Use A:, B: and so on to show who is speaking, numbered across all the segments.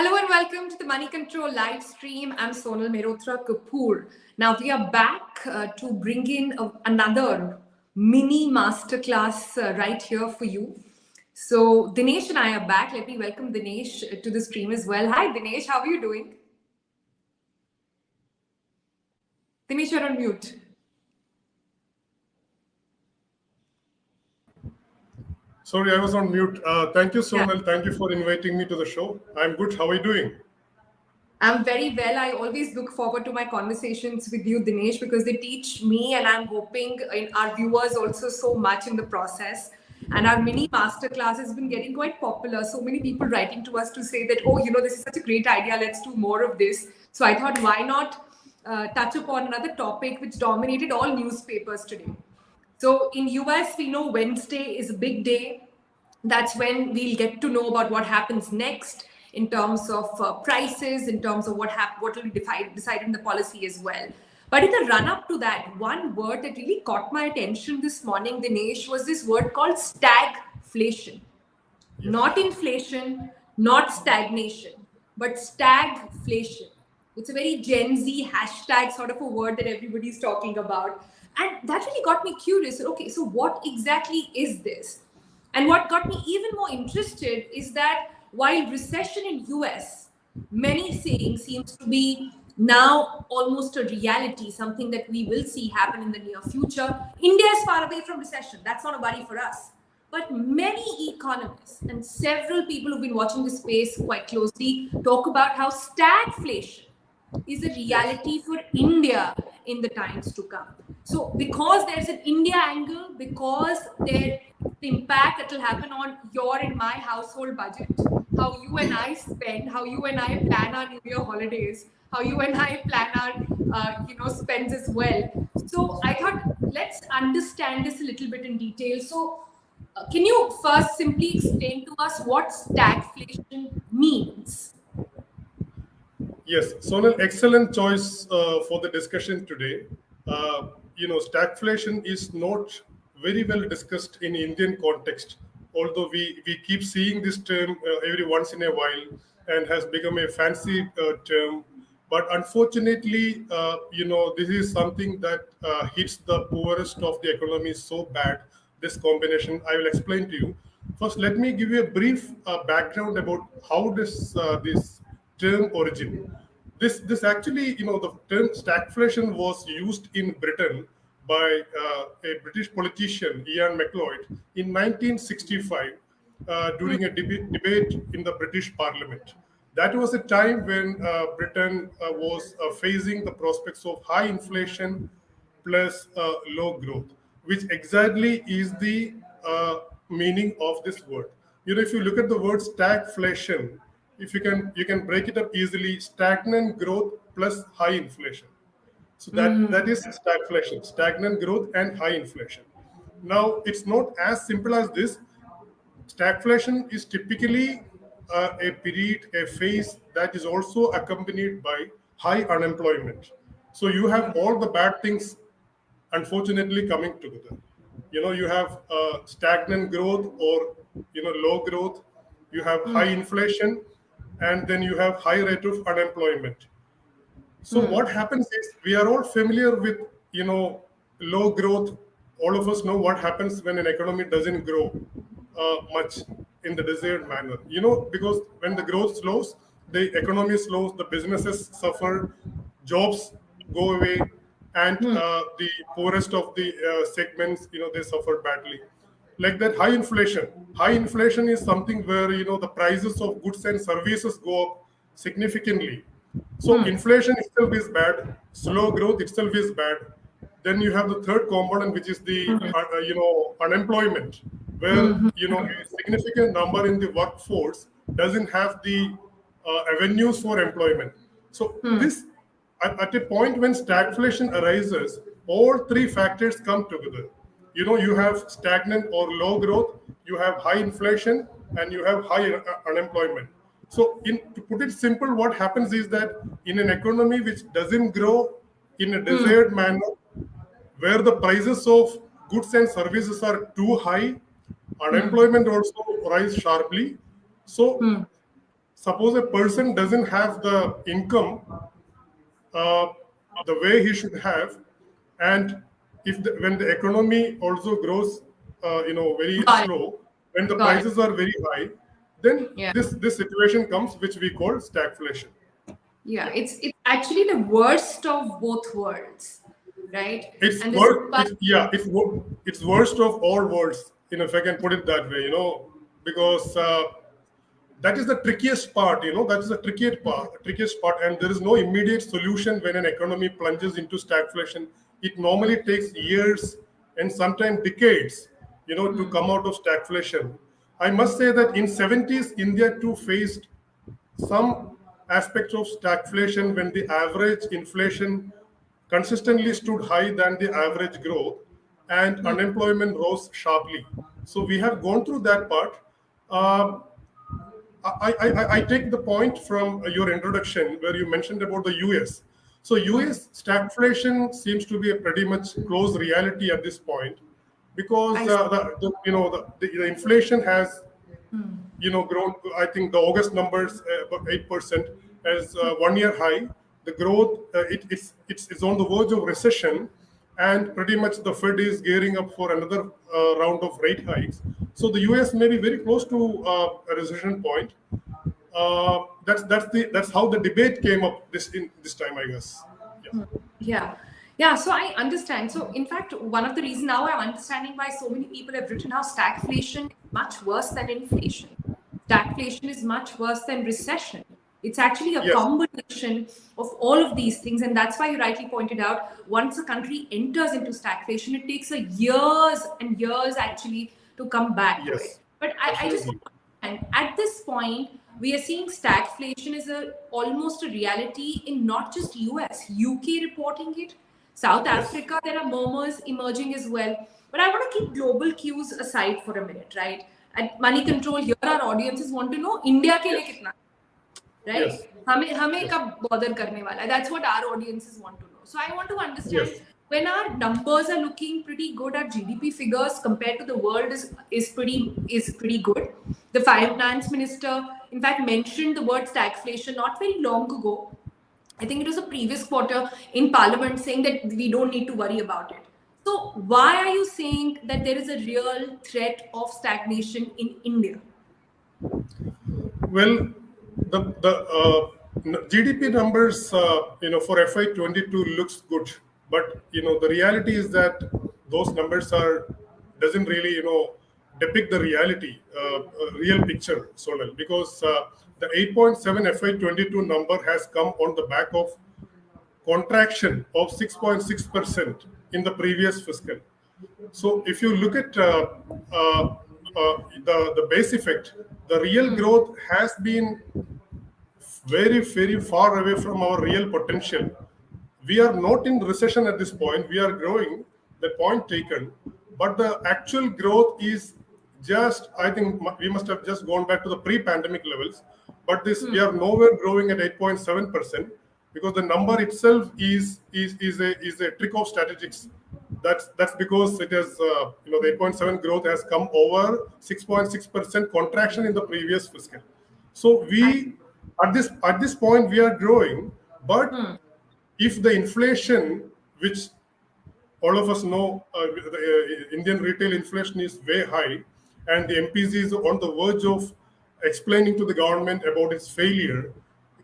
A: Hello and welcome to the Moneycontrol live stream. I'm Sonal Mehrotra Kapoor. Now we are back to bring in another mini masterclass right here for you. So Dinesh and I are back. Let me welcome Dinesh to the stream as well. Hi Dinesh, how are you doing? Dinesh, you're on mute.
B: Sorry, I was on mute. Thank you, Sonal. Yeah. Thank you for inviting me to the show. I'm good. How are you doing?
A: I'm very well. I always look forward to my conversations with you, Dinesh, because they teach me, and I'm hoping in our viewers also so much in the process. And our mini masterclass has been getting quite popular. So many people writing to us to say that, oh, this is such a great idea. Let's do more of this. So I thought, why not touch upon another topic which dominated all newspapers today. So in US, we know Wednesday is a big day. That's when we'll get to know about what happens next in terms of prices, in terms of what will be decided in the policy as well. But in the run-up to that, one word that really caught my attention this morning, Dinesh, was this word called stagflation. Yes. Not inflation, not stagnation, but stagflation. It's a very Gen Z hashtag sort of a word that everybody's talking about. And that really got me curious. Okay, so what exactly is this? And what got me even more interested is that while recession in US, many saying seems to be now almost a reality, something that we will see happen in the near future. India is far away from recession. That's not a worry for us. But many economists and several people who've been watching this space quite closely talk about how stagflation is a reality for India in the times to come. So because there's an India angle, because the impact that will happen on your and my household budget, how you and I spend, how you and I plan our New Year holidays, how you and I plan our spends as well. So I thought let's understand this a little bit in detail. So can you first simply explain to us what stagflation means?
B: Yes, Sonal, excellent choice for the discussion today. Stagflation is not very well discussed in Indian context, although we keep seeing this term every once in a while and has become a fancy term. But unfortunately, this is something that hits the poorest of the economy so bad, this combination. I will explain to you. First, let me give you a brief background about how this term origin. This actually, the term stagflation was used in Britain by a British politician, Ian MacLeod, in 1965 during a debate in the British Parliament. That was a time when Britain was facing the prospects of high inflation plus low growth, which exactly is the meaning of this word. If you look at the word stagflation, if you can break it up easily, stagnant growth plus high inflation. So that is stagflation, stagnant growth and high inflation. Now, it's not as simple as this. Stagflation is typically a period, a phase that is also accompanied by high unemployment. So you have all the bad things, unfortunately, coming together. You have stagnant growth or low growth. You have high inflation, and then you have high rate of unemployment. So what happens is, we are all familiar with low growth. All of us know what happens when an economy doesn't grow much in the desired manner. Because when the growth slows, the economy slows, the businesses suffer, jobs go away, and the poorest of the segments, they suffer badly. Like that, high inflation. High inflation is something where the prices of goods and services go up significantly. So inflation itself is bad. Slow growth itself is bad. Then you have the third component, which is the unemployment, where a significant number in the workforce doesn't have the avenues for employment. So this, at a point when stagflation arises, all three factors come together. You have stagnant or low growth, you have high inflation, and you have high unemployment. So to put it simple, what happens is that in an economy which doesn't grow in a desired manner, where the prices of goods and services are too high, unemployment also rise sharply. So suppose a person doesn't have the income uh, the way he should have, and when the economy also grows, very
A: Got it.
B: slow, when the
A: Got it.
B: prices are very high, then
A: Yeah.
B: this situation comes, which we call stagflation.
A: Yeah. It's actually the worst of both worlds, right?
B: It's
A: And this is
B: worst. It's worst of all worlds. If I can put it that way, because that is the trickiest part. That is the trickiest part, and there is no immediate solution when an economy plunges into stagflation. It normally takes years and sometimes decades, to come out of stagflation. I must say that in 70s, India too faced some aspects of stagflation when the average inflation consistently stood higher than the average growth and unemployment rose sharply. So we have gone through that part. Uh, I take the point from your introduction where you mentioned about the US. So US stagflation seems to be a pretty much close reality at this point, because
A: I see.
B: the inflation has grown. I think the August numbers about 8% as 1 year high. The growth it's on the verge of recession, and pretty much the Fed is gearing up for another round of rate hikes. So the US may be very close to a recession point. That's how the debate came up this time, I guess. Yeah.
A: Yeah. Yeah, so I understand. So, in fact, one of the reasons now I'm understanding why so many people have written how stagflation is much worse than inflation. Stagflation is much worse than recession. It's actually a
B: Yes.
A: combination of all of these things. And that's why you rightly pointed out, once a country enters into stagflation, it takes a years and years actually to come back to it.
B: Yes.
A: But I just
B: Absolutely.
A: and at this point, we are seeing stagflation is almost a reality in not just US, UK reporting it, South
B: Yes.
A: Africa, there are murmurs emerging as well. But I want to keep global cues aside for a minute, right? At Moneycontrol, here our audiences want to know India के लिए कितना, right?
B: Yes.
A: हमें हमें
B: Yes.
A: कब bother करने वाला है? That's what our audiences want to know. So I want to understand,
B: Yes.
A: when our numbers are looking pretty good, our GDP figures compared to the world is pretty good. The finance minister, in fact, mentioned the word stagflation not very long ago. I think it was a previous quarter in Parliament, saying that we don't need to worry about it. So why are you saying that there is a real threat of stagnation in India?
B: Well, the GDP numbers, for FY22 looks good, but the reality is that those numbers doesn't really depict the reality, real picture, Sonal, because the 8.7 FY22 number has come on the back of contraction of 6.6% in the previous fiscal. So if you look at the base effect, the real growth has been very, very far away from our real potential. We are not in recession at this point. We are growing, the point taken, but the actual growth is just, I think we must have just gone back to the pre-pandemic levels. But we are nowhere growing at 8.7%, because the number itself is a trick of statistics. That's because it has the 8.7 growth has come over 6.6% contraction in the previous fiscal. So we at this point we are growing, but if the inflation, which all of us know, the Indian retail inflation is way high, and the MPC is on the verge of explaining to the government about its failure,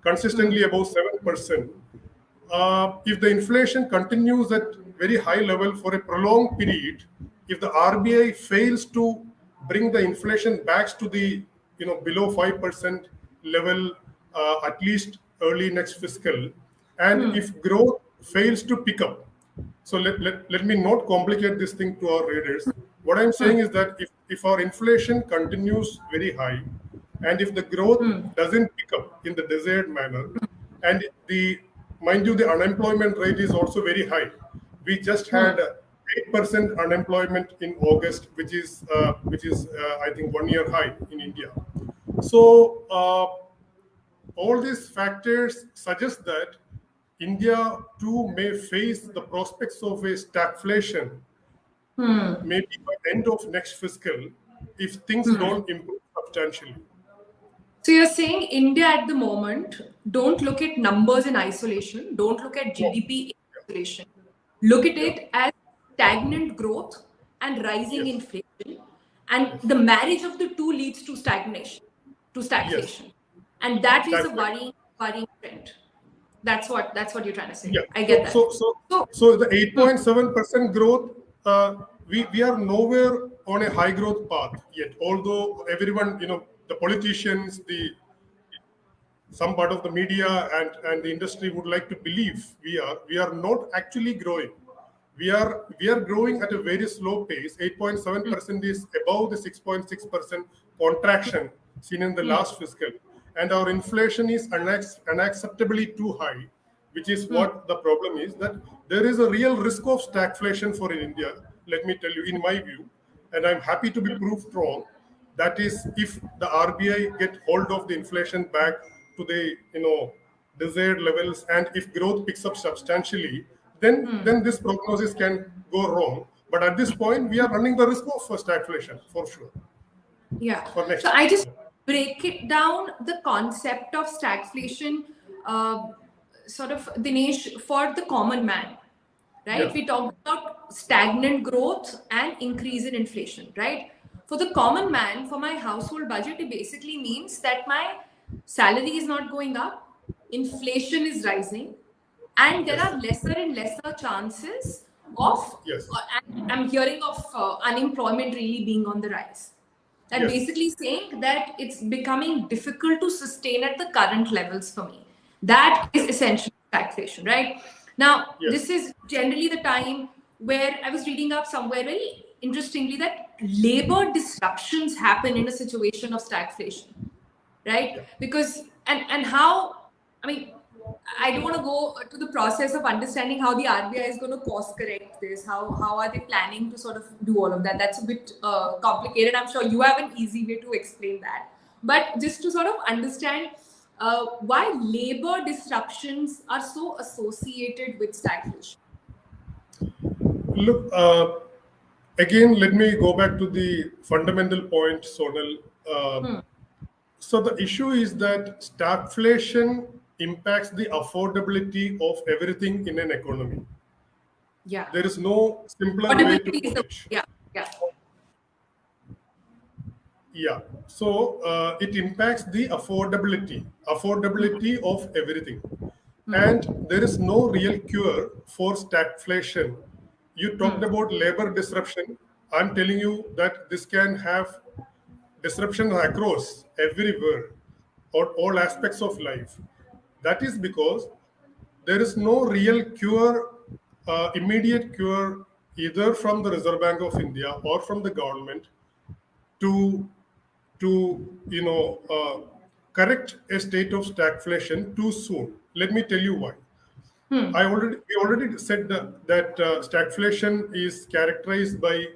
B: consistently above 7%. If the inflation continues at very high level for a prolonged period, if the RBI fails to bring the inflation back to the below 5% level, at least early next fiscal, and if growth fails to pick up, so let me not complicate this thing to our readers. What I'm saying is that if our inflation continues very high, and if the growth doesn't pick up in the desired manner, and mind you, the unemployment rate is also very high. We just had 8% unemployment in August, which is I think 1 year high in India. So all these factors suggest that India too may face the prospects of a stagflation, maybe by end of next fiscal, if things don't improve substantially.
A: So you're saying India at the moment, don't look at numbers in isolation, don't look at
B: No.
A: GDP in isolation. Look at
B: Yeah.
A: it as stagnant growth and rising
B: Yes.
A: inflation. And
B: Yes.
A: the marriage of the two leads to stagnation, to
B: Yes.
A: stagflation. And that is a
B: Stagflation.
A: worrying trend. That's what you're trying to say.
B: Yeah.
A: I
B: So
A: get that.
B: so so
A: So
B: so the 8.7% growth, we are nowhere on a high growth path yet. Although everyone, the politicians, the some part of the media and the industry would like to believe we are not actually growing. We are growing at a very slow pace. 8.7% is above the 6.6% contraction seen in the last fiscal, and our inflation is unacceptably too high, which is what the problem is. That there is a real risk of stagflation for India. Let me tell you, in my view, and I'm happy to be proved wrong. That is, if the RBI get hold of the inflation back to the desired levels, and if growth picks up substantially, then this prognosis can go wrong. But at this point, we are running the risk of stagflation for sure.
A: yeah.
B: For next
A: So I
B: year.
A: just break it down the concept of stagflation, sort of Dinesh, for the common man, right?
B: Yeah.
A: We talked about stagnant growth and increase in inflation, right? For the common man, for my household budget, it basically means that my salary is not going up, inflation is rising, and there
B: Yes.
A: are lesser and lesser chances of,
B: Yes.
A: I'm hearing of unemployment really being on the rise. That
B: Yes.
A: basically saying that it's becoming difficult to sustain at the current levels for me. That is essentially taxation, right? Now,
B: Yes.
A: this is generally the time where I was reading up somewhere very interestingly that labor disruptions happen in a situation of stagflation, right?
B: Yeah.
A: Because and how, I mean, I don't want to go to the process of understanding how the RBI is going to course correct this. How are they planning to sort of do all of that? That's a bit complicated. I'm sure you have an easy way to explain that. But just to sort of understand why labor disruptions are so associated with stagflation.
B: Look, again, let me go back to the fundamental point, Sonal. So the issue is that stagflation impacts the affordability of everything in an economy.
A: Yeah.
B: There is no simpler way to
A: Affordability is
B: put
A: the,
B: it.
A: yeah, yeah.
B: Yeah. So it impacts the affordability of everything. And there is no real cure for stagflation. You talked about labor disruption. I'm telling you that this can have disruption across everywhere, or all aspects of life. That is because there is no real cure, immediate cure, either from the Reserve Bank of India or from the government to correct a state of stagflation too soon. Let me tell you why. We already said that stagflation is characterized by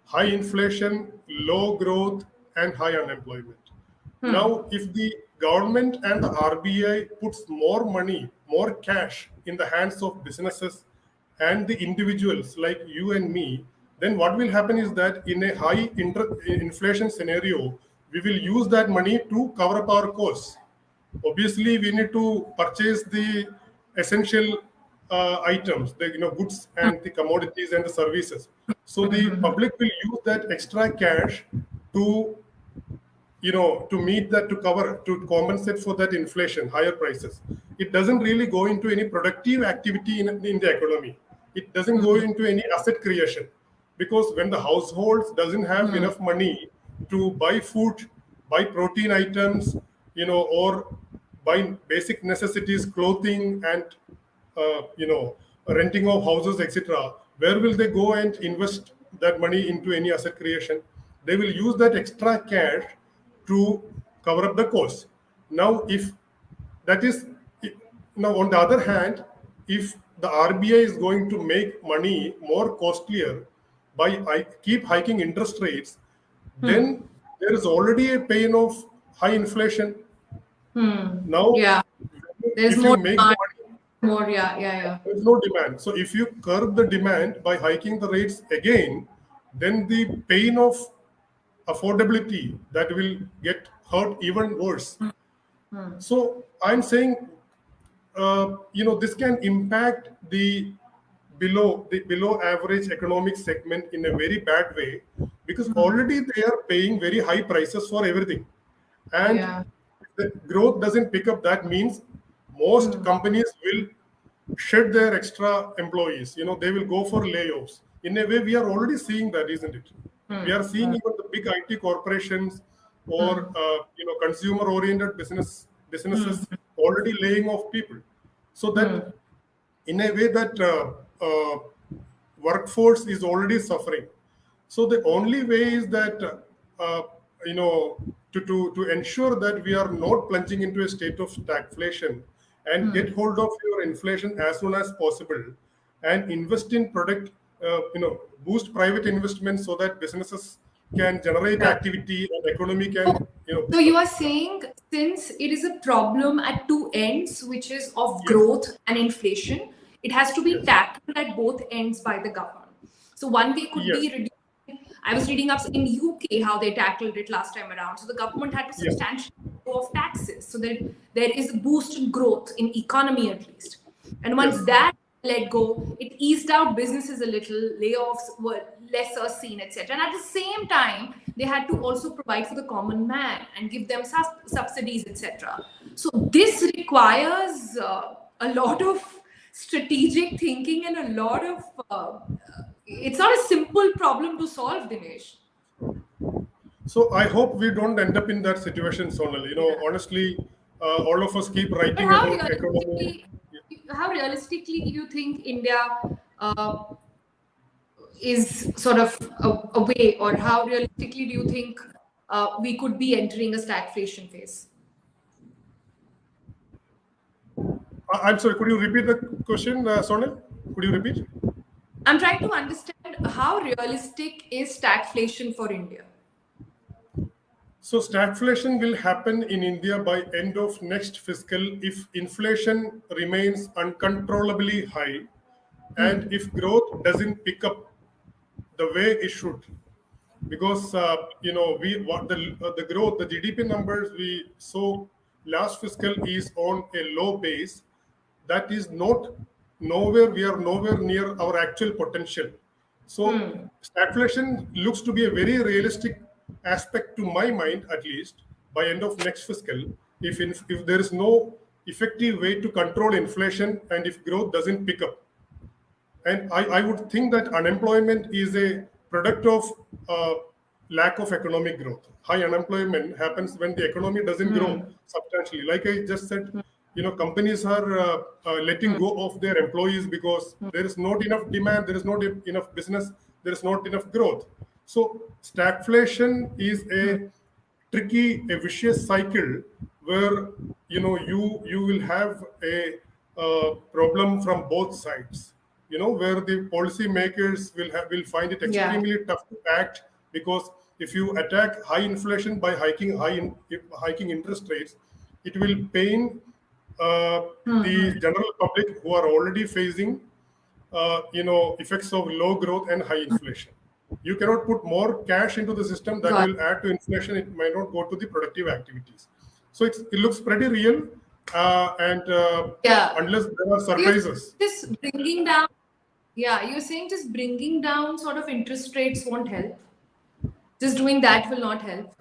B: high inflation, low growth, and high unemployment. Now, if the government and the RBI puts more money, more cash in the hands of businesses and the individuals like you and me, then what will happen is that in a high inflation scenario, we will use that money to cover up our costs. Obviously, we need to purchase the essential items, the goods and the commodities and the services. So the public will use that extra cash to to meet that, to cover, to compensate for that inflation, higher prices. It doesn't really go into any productive activity in the economy. It doesn't go into any asset creation, because when the households doesn't have enough money to buy food, buy protein items, or buy basic necessities, clothing, and renting of houses, etc., where will they go and invest that money into any asset creation? They will use that extra cash to cover up the cost. Now, if that is now, on the other hand, if the RBI is going to make money more costlier by keep hiking interest rates, then there is already a pain of high inflation. Now,
A: Yeah. There's
B: if you
A: more
B: make the
A: demand,
B: money,
A: more, yeah.
B: there's no demand. So if you curb the demand by hiking the rates again, then the pain of affordability that will get hurt even worse. So I'm saying, this can impact the below average economic segment in a very bad way, because already they are paying very high prices for everything, and
A: Yeah.
B: if the growth doesn't pick up, that means most companies will shed their extra employees. They will go for layoffs. In a way, we are already seeing that, isn't it? We are seeing even the big IT corporations or consumer oriented businesses already laying off people. So that, in a way, that workforce is already suffering. So the only way is that, uh, to ensure that we are not plunging into a state of stagflation, and get hold of your inflation as soon as possible, and invest in product, boost private investment so that businesses can generate
A: Yeah.
B: activity and economy
A: So,
B: can,
A: so
B: pick
A: you
B: up.
A: are saying, since it is a problem at two ends, which is of
B: Yes,
A: growth and inflation, it has to be
B: yes,
A: tackled at both ends by the government. So one way could be
B: yes,
A: reducing. I was reading up in UK how they tackled it last time around. So the government had to
B: yes,
A: substantially go of taxes so that there is a boost in growth in economy at least. And once
B: yes.
A: that let go, it eased out businesses a little, layoffs were lesser seen, etc. And at the same time, they had to also provide for the common man and give them subsidies, etc. So this requires a lot of strategic thinking and a lot of. It's not a simple problem to solve, Dinesh.
B: So I hope we don't end up in that situation, Sonal.
A: Yeah.
B: Honestly, all of us keep
A: But
B: writing about economy.
A: how realistically do you think India uh, is sort of a way, or how realistically do you think we could be entering a stagflation phase?
B: I'm sorry, could you repeat the question, Sonal? Could you repeat?
A: I'm trying to understand how realistic is stagflation for India.
B: So stagflation will happen in India by end of next fiscal if inflation remains uncontrollably high, and if growth doesn't pick up the way it should. Because we what the growth, the GDP numbers we saw last fiscal is on a low base. That is not nowhere. We are nowhere near our actual potential. So stagflation looks to be a very realistic aspect to my mind, at least by end of next fiscal. If there is no effective way to control inflation, and if growth doesn't pick up, and I would think that unemployment is a product of lack of economic growth. High unemployment happens when the economy doesn't grow substantially. Like I just said, companies are letting go of their employees because there is not enough demand, there is not enough business, there is not enough growth. So stagflation is a tricky, a vicious cycle where you will have a problem from both sides. Where the policy makers will find it
A: Yeah.
B: extremely tough to act, because if you attack high inflation by hiking interest rates, it will pain the general public who are already facing effects of low growth and high inflation. You cannot put more cash into the system that
A: Got
B: will add to inflation. It might not go to the productive activities. So it looks pretty real, and
A: Yeah.
B: unless there are
A: You're
B: surprises.
A: just bringing down, yeah, you're saying just bringing down sort of interest rates won't help. Just doing that will not help.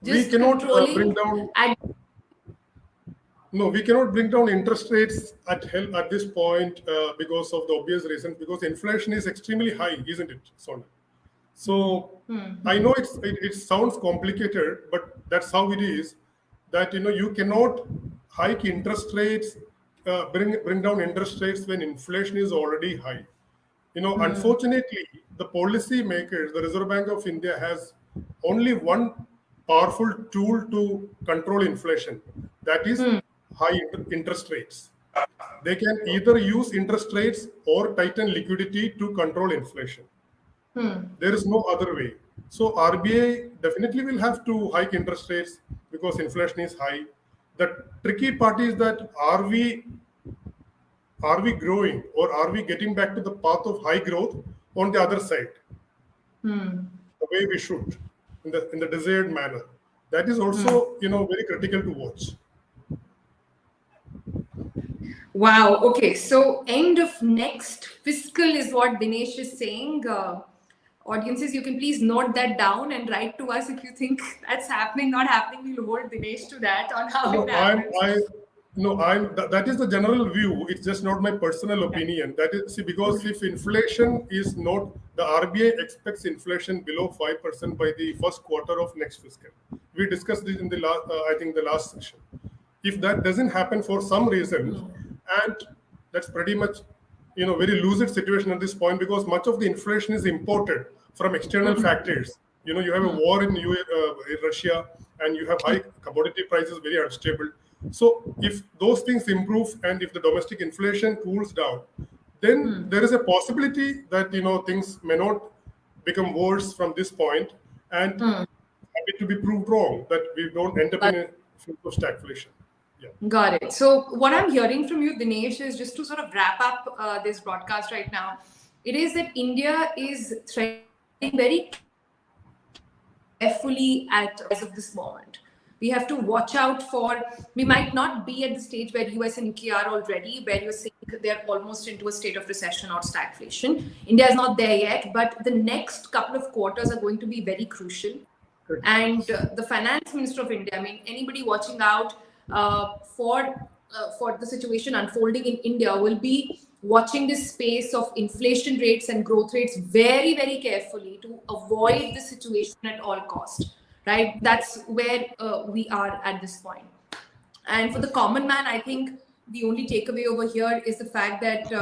B: We
A: Just
B: cannot bring
A: controlling
B: down
A: at
B: No, we cannot bring down interest rates at this point, because of the obvious reasons. Because inflation is extremely high, isn't it, Sonal? So I know it sounds complicated, but that's how it is. That you cannot hike interest rates, bring down interest rates when inflation is already high. Unfortunately, the policy makers, the Reserve Bank of India, has only one powerful tool to control inflation. That is high interest rates. They can either use interest rates or tighten liquidity to control inflation. There is no other way. So RBI definitely will have to hike interest rates because inflation is high. The tricky part is that are we growing, or are we getting back to the path of high growth on the other side, the way we should, in the desired manner? That is also, very critical to watch.
A: Wow. Okay. So end of next fiscal is what Dinesh is saying. Audiences, you can please note that down and write to us if you think that's happening, not happening. We'll hold Dinesh to that on how
B: No,
A: it happens.
B: that is the general view. It's just not my personal opinion. That is, see, because if inflation is not, the RBI expects inflation below 5% by the first quarter of next fiscal. We discussed this in the last, I think, the last session. If that doesn't happen for some reason, and that's pretty much, very lucid situation at this point, because much of the inflation is imported from external factors. You have a war in Russia, and you have high commodity prices, very unstable. So if those things improve and if the domestic inflation cools down, then there is a possibility that things may not become worse from this point, and happy to be proved wrong, that we don't end up in a phase of stagflation. Yeah.
A: Got it. So what I'm hearing from you, Dinesh, is just to sort of wrap up this broadcast right now. It is that India is treading very carefully as of this moment. We have to watch out for, we might not be at the stage where US and UK are already, where you're saying they're almost into a state of recession or stagflation. India is not there yet, but the next couple of quarters are going to be very crucial. And the finance minister of India, I mean, anybody watching out for the situation unfolding in India will be watching this space of inflation rates and growth rates very, very carefully to avoid the situation at all cost, right? That's where we are at this point. And for the common man, I think the only takeaway over here is the fact that,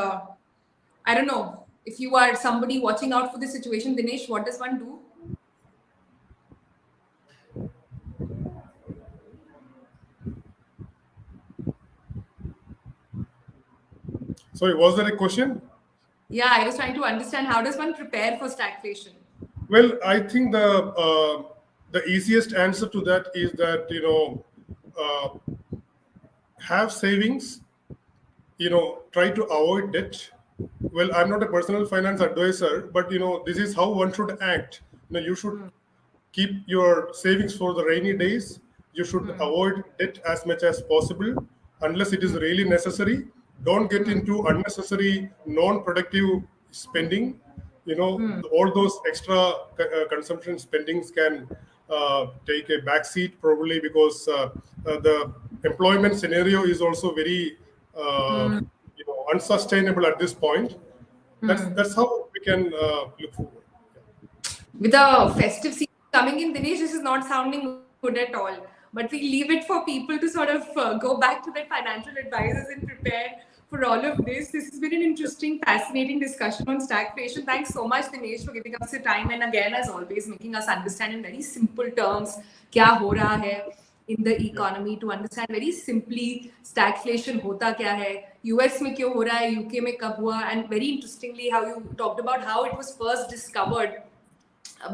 A: I don't know, if you are somebody watching out for the situation, Dinesh, what does one do?
B: Sorry, was there a question?
A: Yeah, I was trying to understand, how does one prepare for stagflation?
B: Well, I think the easiest answer to that is that have savings, try to avoid debt. Well, I'm not a personal finance advisor, but this is how one should act. You should keep your savings for the rainy days. You should avoid debt as much as possible, unless it is really necessary. Don't get into unnecessary, non-productive spending. All those extra consumption spendings can take a backseat, probably because the employment scenario is also very unsustainable at this point. That's how we can look forward.
A: With the festive season coming in, Dinesh, this is not sounding good at all. But we leave it for people to sort of go back to their financial advisors and prepare for all of this. This has been an interesting, fascinating discussion on stagflation. Thanks so much, Dinesh, for giving us your time. And again, as always, making us understand in very simple terms kya ho raha hai in the economy, to understand very simply stagflation hota kya hai, US mein kyo ho raha hai, UK mein kab hua, and very interestingly how you talked about how it was first discovered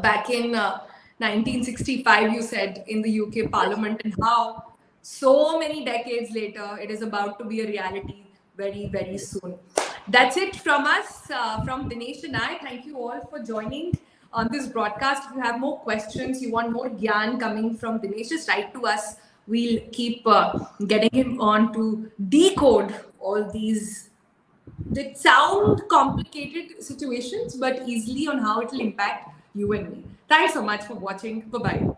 A: back in 1965, you said, in the UK Parliament, and how so many decades later it is about to be a reality very, very soon. That's it from us, from Dinesh and I. Thank you all for joining on this broadcast. If you have more questions, you want more gyan coming from Dinesh, just write to us. We'll keep getting him on to decode all these that sound complicated situations, but easily on how it will impact you and me. Thanks so much for watching. Bye-bye.